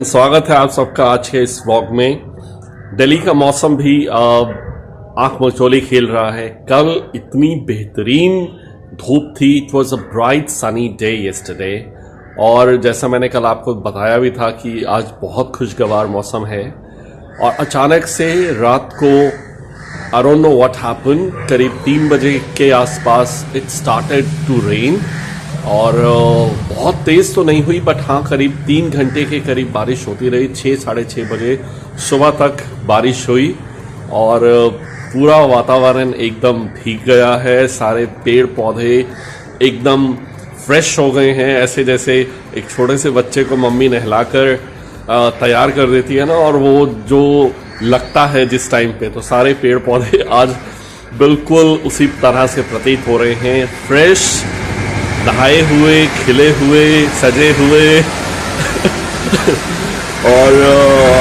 स्वागत है आप सबका आज के इस व्लॉग में। दिल्ली का मौसम भी आंख मचोली खेल रहा है। कल इतनी बेहतरीन धूप थी। It was a bright sunny day yesterday. और जैसा मैंने कल आपको बताया भी था कि आज बहुत खुशगवार मौसम है। और अचानक से रात को I don't know what happen, करीब 3 बजे के आसपास इट स्टार्टेड टू रेन। और बहुत तेज़ तो नहीं हुई, बट हाँ करीब 3 घंटे के करीब बारिश होती रही। 6 साढ़े 6 बजे सुबह तक बारिश हुई और पूरा वातावरण एकदम भीग गया है। सारे पेड़ पौधे एकदम फ्रेश हो गए हैं, ऐसे जैसे एक छोटे से बच्चे को मम्मी नहलाकर तैयार कर देती है ना, और वो जो लगता है जिस टाइम पे, तो सारे पेड़ पौधे आज बिल्कुल उसी तरह से प्रतीत हो रहे हैं। फ्रेश, नहाए हुए, खिले हुए, सजे हुए और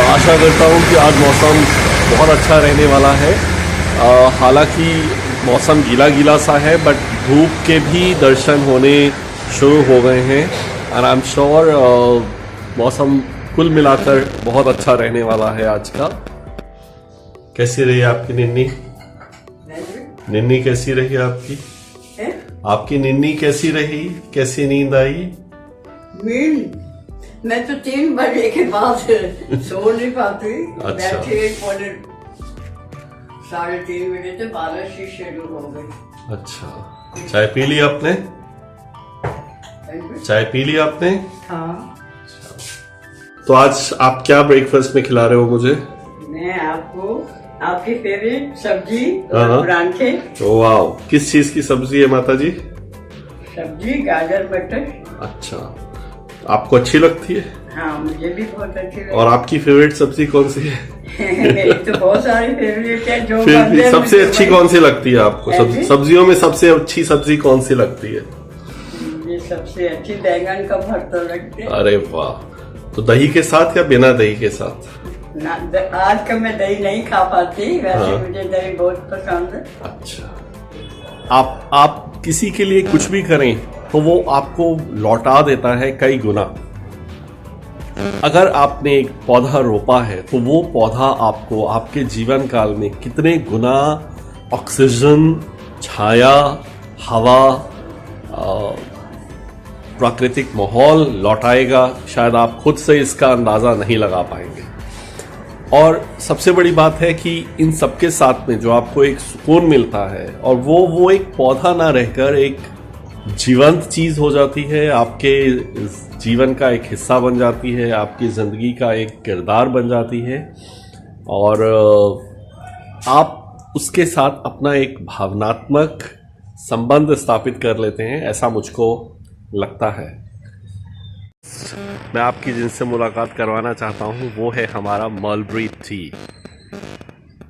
आशा करता हूँ कि आज मौसम बहुत अच्छा रहने वाला है। हालांकि मौसम गीला गीला सा है, बट धूप के भी दर्शन होने शुरू हो गए हैं। और आई एम श्योर मौसम कुल मिलाकर बहुत अच्छा रहने वाला है आज का। कैसी रही आपकी निन्नी? निन्नी कैसी रही आपकी? आपकी निन्नी कैसी रही? कैसी नींद आई? मैं तो 3 बजे के बाद सो नहीं पाती। अच्छा। बैठे 3:30 बजे तो बारिश ही शुरू हो गई। अच्छा, चाय पी ली आपने? चाय पी ली आपने? हाँ। तो आज आप क्या ब्रेकफास्ट में खिला रहे हो मुझे? मैं आपको आपकी फेवरेट सब्जी और परांठे। वाह, किस चीज की सब्जी है माता जी? सब्जी गाजर मटर। अच्छा, आपको अच्छी लगती है? हाँ, मुझे भी बहुत अच्छी लगती है। और आपकी फेवरेट सब्जी कौन सी है? मेरी तो बहुत सारी फेवरेट है। जो फिर भी सबसे अच्छी कौन सी लगती है आपको? सब्जियों में सबसे अच्छी सब्जी कौन सी लगती है? ये सबसे अच्छी बैंगन का भरता लगती है। अरे वाह, तो दही के साथ या बिना दही के साथ? ना, आज का मैं दही नहीं खा पाती, वैसे मुझे दही बहुत पसंद है। अच्छा, आप किसी के लिए कुछ भी करें तो वो आपको लौटा देता है कई गुना। अगर आपने एक पौधा रोपा है तो वो पौधा आपको आपके जीवन काल में कितने गुना ऑक्सीजन, छाया, हवा, प्राकृतिक माहौल लौटाएगा, शायद आप खुद से इसका अंदाजा नहीं लगा पाएंगे। और सबसे बड़ी बात है कि इन सबके साथ में जो आपको एक सुकून मिलता है, और वो एक पौधा ना रहकर एक जीवंत चीज हो जाती है, आपके जीवन का एक हिस्सा बन जाती है, आपकी जिंदगी का एक किरदार बन जाती है, और आप उसके साथ अपना एक भावनात्मक संबंध स्थापित कर लेते हैं, ऐसा मुझको लगता है। मैं आपकी जिनसे मुलाकात करवाना चाहता हूँ वो है हमारा mulberry T.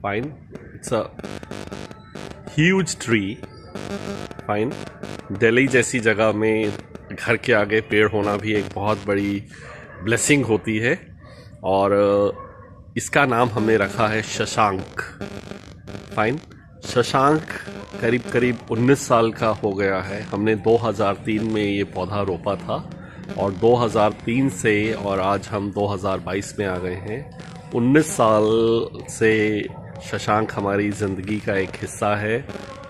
Fine, it's a huge tree. Fine, Delhi जैसी जगह में घर के आगे पेड़ होना भी एक बहुत बड़ी ब्लेसिंग होती है। और इसका नाम हमने रखा है शशांक। फाइन, शशांक करीब करीब 19 साल का हो गया है। हमने 2003 में ये पौधा रोपा था, और 2003 से और आज हम 2022 में आ गए हैं। 19 साल से शशांक हमारी ज़िंदगी का एक हिस्सा है।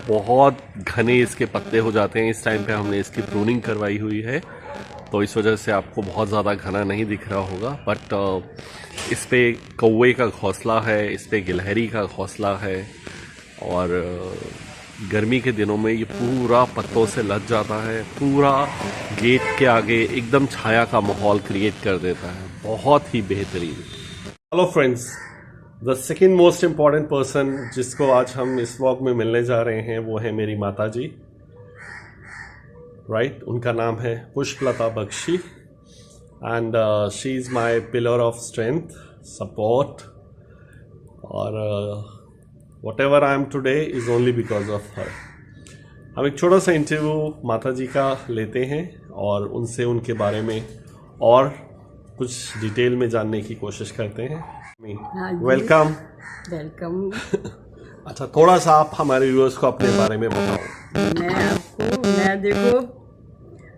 बहुत घने इसके पत्ते हो जाते हैं। इस टाइम पे हमने इसकी प्रूनिंग करवाई हुई है, तो इस वजह से आपको बहुत ज़्यादा घना नहीं दिख रहा होगा, बट इस पे कौवे का घोंसला है, इस पे गिलहरी का घोंसला है। और गर्मी के दिनों में ये पूरा पत्तों से लद जाता है, पूरा गेट के आगे एकदम छाया का माहौल क्रिएट कर देता है। बहुत ही बेहतरीन। Hello friends, the second most important person जिसको आज हम इस व्लॉग में मिलने जा रहे हैं वो है मेरी माता जी। राइट, उनका नाम है Pushpalata Bakshi, and she is my pillar of strength, support, और whatever I am today is only because of her। हम एक छोटा सा इंटरव्यू माता जी का लेते हैं और उनसे उनके बारे में और कुछ डिटेल में जानने की कोशिश करते हैं। वेलकम। वेलकम। अच्छा, थोड़ा सा आप हमारे व्यूअर्स को अपने बारे में बताओ। मैं देखो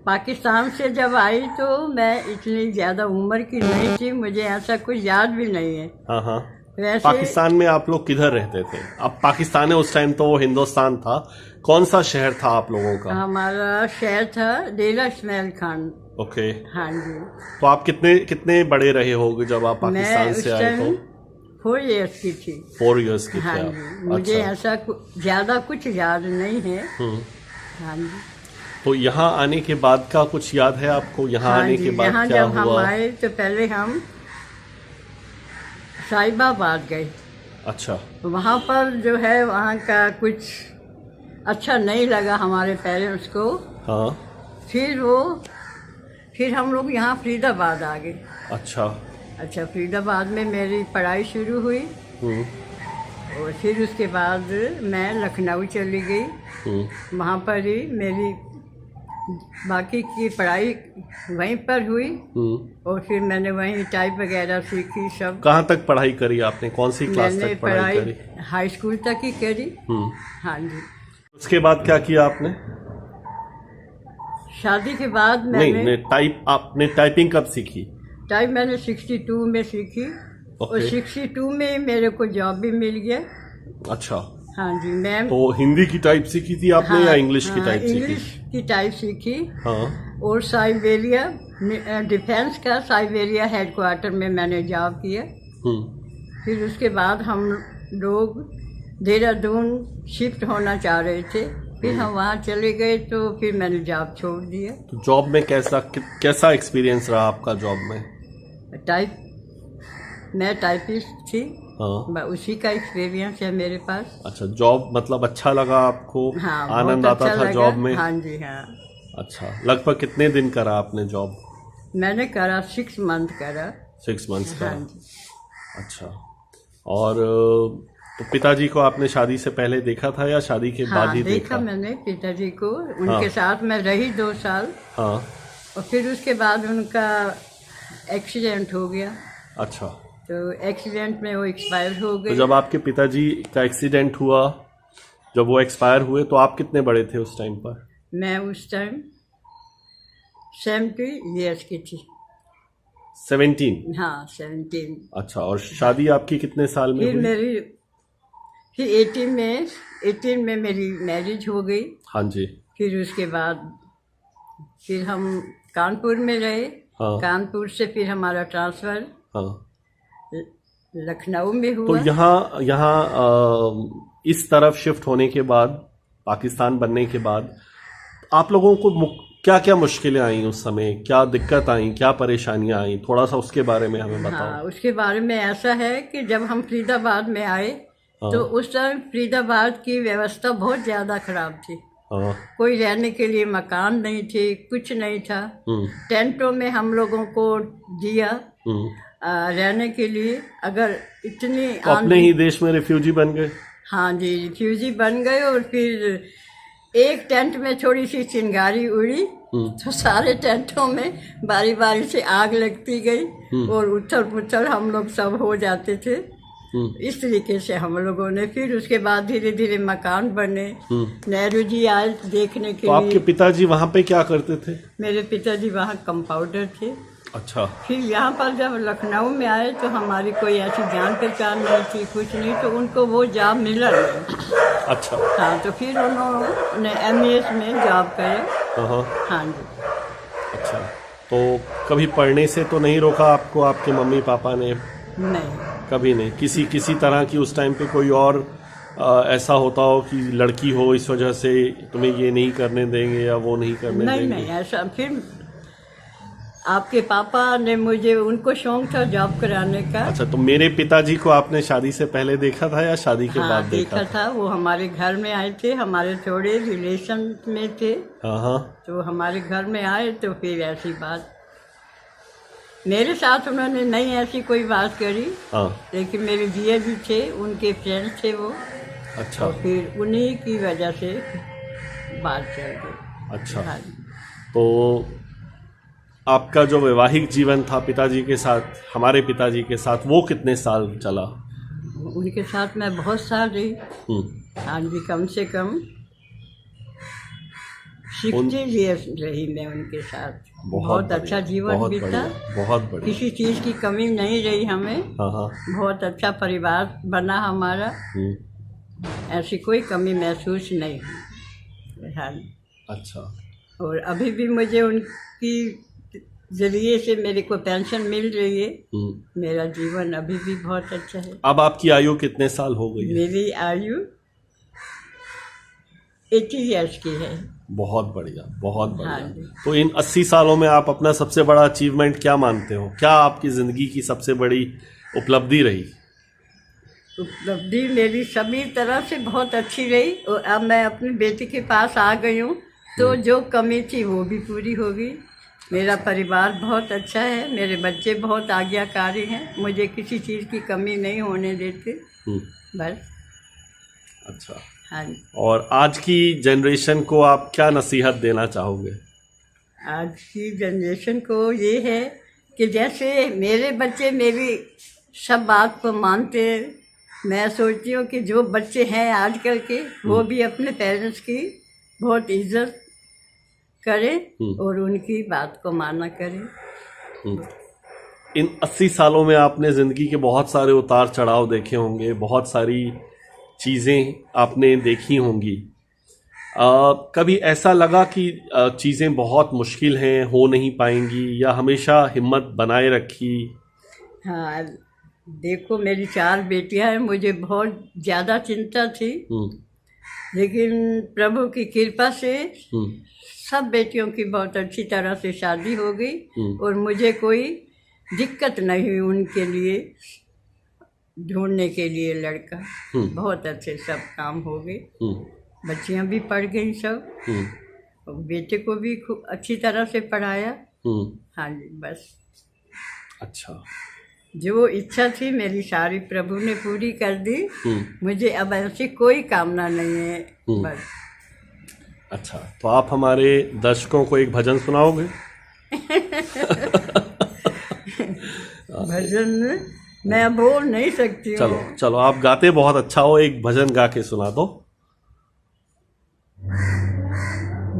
पाकिस्तान से जब आई तो मैं इतनी ज़्यादा उम्र की नहीं थी, मुझे ऐसा कुछ याद भी नहीं है। हाँ हाँ। वैसे पाकिस्तान में आप लोग किधर रहते थे? अब पाकिस्तान है, उस टाइम तो वो हिंदुस्तान था। कौन सा शहर था आप लोगों का? हमारा शहर था डेरा इस्माइल खान। ओके। हाँ जी। तो आप कितने कितने बड़े रहे होगे जब आप पाकिस्तान से आए? तो 4 इयर्स की थी। 4 इयर्स की हाँ थे जी। आप? मुझे अच्छा। ऐसा ज़्यादा कुछ याद नहीं है। हाँ जी। तो यहाँ आने के बाद का कुछ याद है आपको? यहाँ हाँ आने जी, के बाद यहाँ क्या जब हम हुआ? आए तो पहले हम साहिबाबाद गए। अच्छा। वहाँ पर जो है वहाँ का कुछ अच्छा नहीं लगा हमारे पेरेंट्स को। हाँ। फिर हम लोग यहाँ फरीदाबाद आ गए। अच्छा। अच्छा, फरीदाबाद में मेरी पढ़ाई शुरू हुई हम्म और फिर उसके बाद मैं लखनऊ चली गई। हम्म वहाँ पर ही मेरी बाकी की पढ़ाई वहीं पर हुई और फिर मैंने वहीं टाइप वगैरह सीखी सब। कहाँ तक पढ़ाई करी आपने? कौन सी क्लास मैंने तक पढ़ाई करी? हाई स्कूल तक ही करी। हाँ जी। उसके बाद क्या किया आपने? शादी के बाद नहीं, आपने टाइपिंग कब सीखी? टाइप मैंने 62 में सीखी और 62 में मेरे को जॉब भी मिल गया। अच्छा। हाँ जी मैम। तो हिंदी की टाइप सीखी थी आपने? हाँ, या इंग्लिश की टाइप सीखी? इंग्लिश की टाइप सीखी। हाँ। और साइबेरिया डिफेंस का साइबेरिया हेडक्वार्टर में मैंने जॉब किया। फिर उसके बाद हम लोग देहरादून शिफ्ट होना चाह रहे थे, फिर हम वहाँ चले गए तो फिर मैंने जॉब छोड़ दिया। तो जॉब में कैसा एक्सपीरियंस रहा आपका जॉब में? मैं टाइपिस्ट थी। हाँ। उसी का एक्सपीरियंस है मेरे पास। अच्छा, जॉब मतलब अच्छा लगा आपको? हाँ, आनंद आता अच्छा था जॉब में? हाँ जी हाँ। अच्छा, लगभग कितने दिन करा आपने जॉब? मैंने करा 6 मंथ करा। 6 मंथ्स करा। हाँ जी। अच्छा। और तो पिताजी को आपने शादी से पहले देखा था या शादी के बाद ही देखा? मैंने पिताजी को, उनके साथ मैं रही 2 साल। हाँ। और फिर उसके बाद उनका एक्सीडेंट हो गया। अच्छा। तो एक्सीडेंट में वो एक्सपायर हो गए। तो जब आपके पिताजी का एक्सीडेंट हुआ, जब वो एक्सपायर हुए, तो आप कितने बड़े थे उस टाइम पर? मैं उस टाइम 70 इयर्स की थी। 17? हाँ 17। अच्छा। और शादी आपकी कितने साल में हुई? फिर 18 में मेरी मैरिज हो गई। हाँ जी। फिर उसके बाद फिर हम कानपुर में रहे। हाँ। कानपुर से फिर हमारा ट्रांसफ़र लखनऊ में हुआ। तो यहाँ इस तरफ शिफ्ट होने के बाद, पाकिस्तान बनने के बाद, आप लोगों को क्या क्या मुश्किलें आई उस समय? क्या दिक्कत आई, क्या परेशानियां आई? थोड़ा सा उसके बारे में हमें बताओ। हाँ, उसके बारे में ऐसा है कि जब हम फरीदाबाद में आए तो उस टाइम फरीदाबाद की व्यवस्था बहुत ज़्यादा खराब थी। कोई रहने के लिए मकान नहीं थे, कुछ नहीं था। टेंटों में हम लोगों को दिया रहने के लिए। अगर इतनी तो अपने ही देश में रिफ्यूजी बन गए? हाँ जी, रिफ्यूजी बन गए। और फिर एक टेंट में थोड़ी सी चिंगारी उड़ी तो सारे टेंटों में बारी बारी से आग लगती गई और उथल पुथल हम लोग सब हो जाते थे। इस तरीके से हम लोगों ने, फिर उसके बाद धीरे धीरे मकान बने। नेहरू जी आए देखने के लिए। आपके पिताजी वहाँ पे क्या करते थे? मेरे पिताजी वहाँ कंपाउंडर थे। अच्छा। फिर यहाँ पर जब लखनऊ में आए तो हमारी कोई ऐसी जान पहचान नहीं थी, कुछ नहीं, तो उनको वो जॉब मिला नहीं। अच्छा। हाँ, तो फिर उन्होंने MES में जॉब करे। हाँ जी। अच्छा। तो कभी पढ़ने से तो नहीं रोका आपको आपके मम्मी पापा ने? नहीं, कभी नहीं? किसी तरह की उस टाइम पे कोई और ऐसा होता हो कि लड़की हो इस वजह से तुम्हें ये नहीं करने देंगे या वो नहीं करने देंगे? नहीं ऐसा। फिर आपके पापा ने मुझे, उनको शौक था जॉब कराने का। अच्छा। तो मेरे पिताजी को आपने शादी से पहले देखा था या शादी के बाद देखा था? वो हमारे घर में आए थे, हमारे थोड़े रिलेशन में थे। तो हमारे घर में आए तो फिर ऐसी बात, मेरे साथ उन्होंने नहीं ऐसी कोई बात करी। लेकिन मेरे जिया जी थे, उनके फ्रेंड्स थे वो। अच्छा। तो फिर उन्हीं की वजह से बात चल गई। अच्छा। तो आपका जो वैवाहिक जीवन था पिताजी के साथ, हमारे पिताजी के साथ, वो कितने साल चला? उनके साथ मैं बहुत साल रही। हाँ जी, कम से कम 60 ईयर्स रही मैं उनके साथ। बहुत अच्छा जीवन बहुत बीता। बढ़िया, बहुत बढ़िया। किसी चीज़ की कमी नहीं रही हमें। हाँ हाँ। बहुत अच्छा परिवार बना हमारा। ऐसी कोई कमी महसूस नहीं हुई। हाँ। अच्छा। और अभी भी मुझे उनकी जरिए से मेरे को पेंशन मिल रही है। मेरा जीवन अभी भी बहुत अच्छा है। अब आपकी आयु कितने साल हो गई है? मेरी आयु 80 ईयर्स की है। बहुत बढ़िया, बहुत बढ़िया। हाँ जी। तो इन 80 सालों में आप अपना सबसे बड़ा अचीवमेंट क्या मानते हो? क्या आपकी ज़िंदगी की सबसे बड़ी उपलब्धि रही? उपलब्धि मेरी सभी तरह से बहुत अच्छी रही। और अब मैं अपनी बेटी के पास आ गई हूँ, तो जो कमी थी वो भी पूरी होगी। मेरा परिवार बहुत अच्छा है। मेरे बच्चे बहुत आज्ञाकारी हैं। मुझे किसी चीज़ की कमी नहीं होने देते। बस। अच्छा। हाँ। और आज की जनरेशन को आप क्या नसीहत देना चाहोगे? आज की जनरेशन को ये है कि जैसे मेरे बच्चे मेरी सब बात को मानते हैं, मैं सोचती हूँ कि जो बच्चे हैं आजकल के वो भी अपने पेरेंट्स की बहुत इज्जत करें और उनकी बात को माना करें। इन 80 सालों में आपने ज़िंदगी के बहुत सारे उतार चढ़ाव देखे होंगे, बहुत सारी चीज़ें आपने देखी होंगी। कभी ऐसा लगा कि चीज़ें बहुत मुश्किल हैं, हो नहीं पाएंगी, या हमेशा हिम्मत बनाए रखी? हाँ, देखो मेरी 4 बेटियां हैं। मुझे बहुत ज़्यादा चिंता थी, लेकिन प्रभु की कृपा से सब बेटियों की बहुत अच्छी तरह से शादी हो गई और मुझे कोई दिक्कत नहीं हुई उनके लिए ढूंढने के लिए लड़का। बहुत अच्छे सब काम हो गए। बच्चियां भी पढ़ गई सब। और बेटे को भी खूब अच्छी तरह से पढ़ाया। हाँ जी, बस। अच्छा। जो इच्छा थी मेरी सारी प्रभु ने पूरी कर दी। मुझे अब ऐसी कोई कामना नहीं है। बस। अच्छा, तो आप हमारे दर्शकों को एक भजन सुनाओगे? भजन मैं बोल नहीं सकती हूँ। चलो चलो, आप गाते बहुत अच्छा हो, एक भजन गा के सुना दो।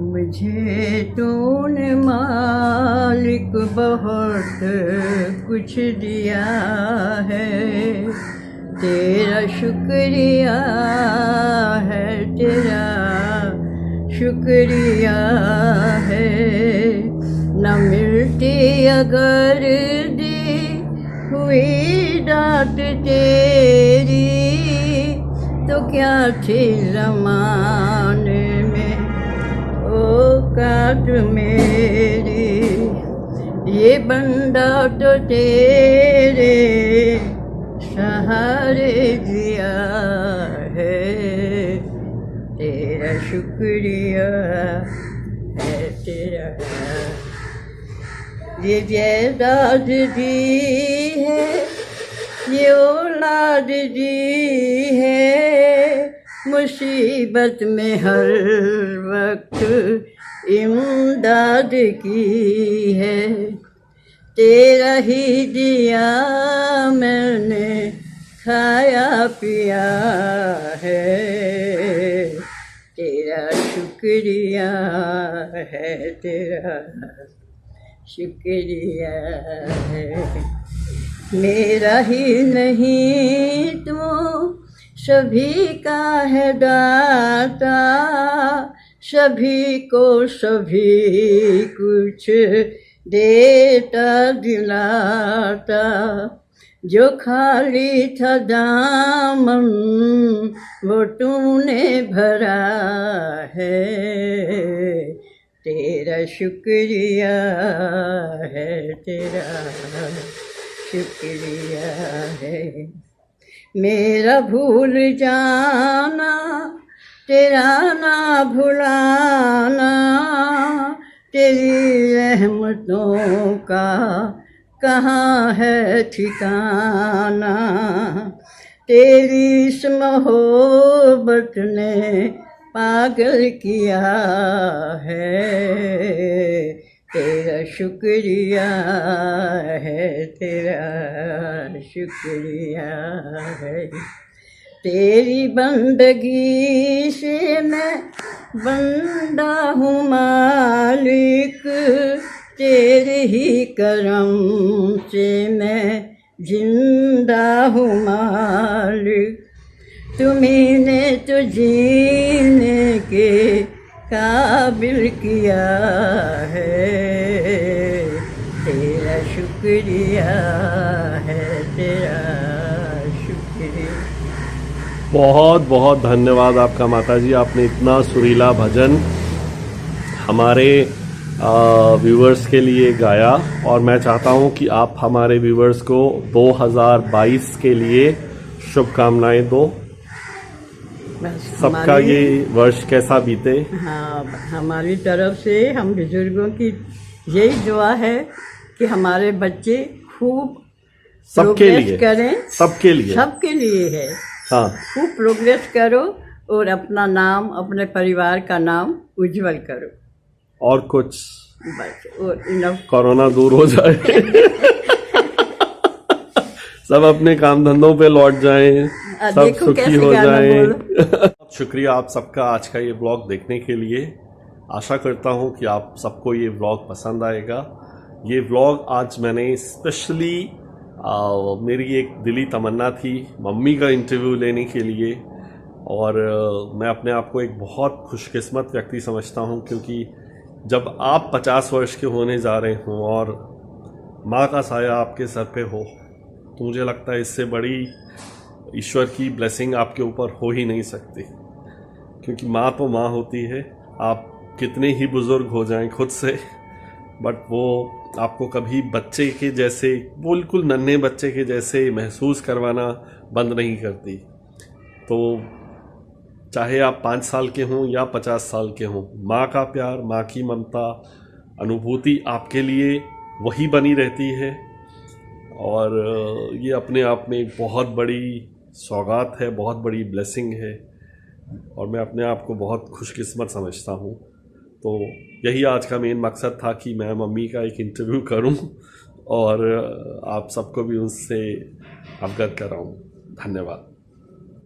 मुझे तूने मालिक बहुत कुछ दिया है, तेरा शुक्रिया है, तेरा शुक्रिया है। न मिलती अगर दी हुई दात तेरी, तो क्या थी ज़माने में औकात मेरी। ये बंदा तो तेरे सहारे दिया है, तेरा शुक्रिया है, तेरा। ये जायदाद दी है, ये औलाद दी है, मुसीबत में हर वक्त इमदाद की है। तेरा ही दिया मैंने खाया पिया है, तेरा शुक्रिया है, तेरा शुक्रिया है। मेरा ही नहीं तू सभी का है दाता, सभी को सभी कुछ देता दिलाता। जो खाली था दामन वो तूने भरा है, तेरा शुक्रिया है, तेरा शुक्रिया है। मेरा भूल जाना तेरा ना भुलाना, तेरी रहमतों का कहाँ है ठिकाना। तेरी इस मोहब्बत ने पागल किया है, तेरा शुक्रिया है, तेरा शुक्रिया है। तेरी बंदगी से मैं बंदा हूँ मालिक तेरे ही करम से, मैं जिंदा हूँ मालिक, तुम्ही ने तो जीने के काबिल किया है, तेरा शुक्रिया है, तेरा शुक्रिया। बहुत बहुत धन्यवाद आपका माता जी, आपने इतना सुरीला भजन हमारे व्यूवर्स के लिए गाया, और मैं चाहता हूं कि आप हमारे व्यूवर्स को 2022 के लिए शुभकामनाएं दो। सबका ये वर्ष कैसा बीते। हाँ, हमारी तरफ से हम बुजुर्गों की यही दुआ है कि हमारे बच्चे खूब सबके लिए करें, सबके लिए है। हाँ, खूब प्रोग्रेस करो और अपना नाम, अपने परिवार का नाम उज्जवल करो। और कुछ बस, और कोरोना दूर हो जाए सब अपने काम धंधों पे लौट जाएं, सब सुखी हो जाएं। शुक्रिया आप सबका आज का ये व्लॉग देखने के लिए। आशा करता हूँ कि आप सबको ये व्लॉग पसंद आएगा। ये व्लॉग आज मैंने स्पेशली मेरी एक दिली तमन्ना थी मम्मी का इंटरव्यू लेने के लिए, और मैं अपने आप को एक बहुत खुशकिस्मत व्यक्ति समझता हूँ, क्योंकि जब आप 50 वर्ष के होने जा रहे हों और माँ का साया आपके सर पे हो, तो मुझे लगता है इससे बड़ी ईश्वर की ब्लेसिंग आपके ऊपर हो ही नहीं सकती। क्योंकि माँ तो माँ होती है, आप कितने ही बुज़ुर्ग हो जाएं खुद से, बट वो आपको कभी बच्चे के जैसे, बिल्कुल नन्हे बच्चे के जैसे महसूस करवाना बंद नहीं करती। तो चाहे आप 5 साल के हों या 50 साल के हों, माँ का प्यार, माँ की ममता, अनुभूति आपके लिए वही बनी रहती है। और ये अपने आप में एक बहुत बड़ी सौगात है, बहुत बड़ी ब्लेसिंग है, और मैं अपने आप को बहुत खुशकिस्मत समझता हूँ। तो यही आज का मेन मकसद था कि मैं मम्मी का एक इंटरव्यू करूं और आप सबको भी उससे अवगत कराऊं। धन्यवाद।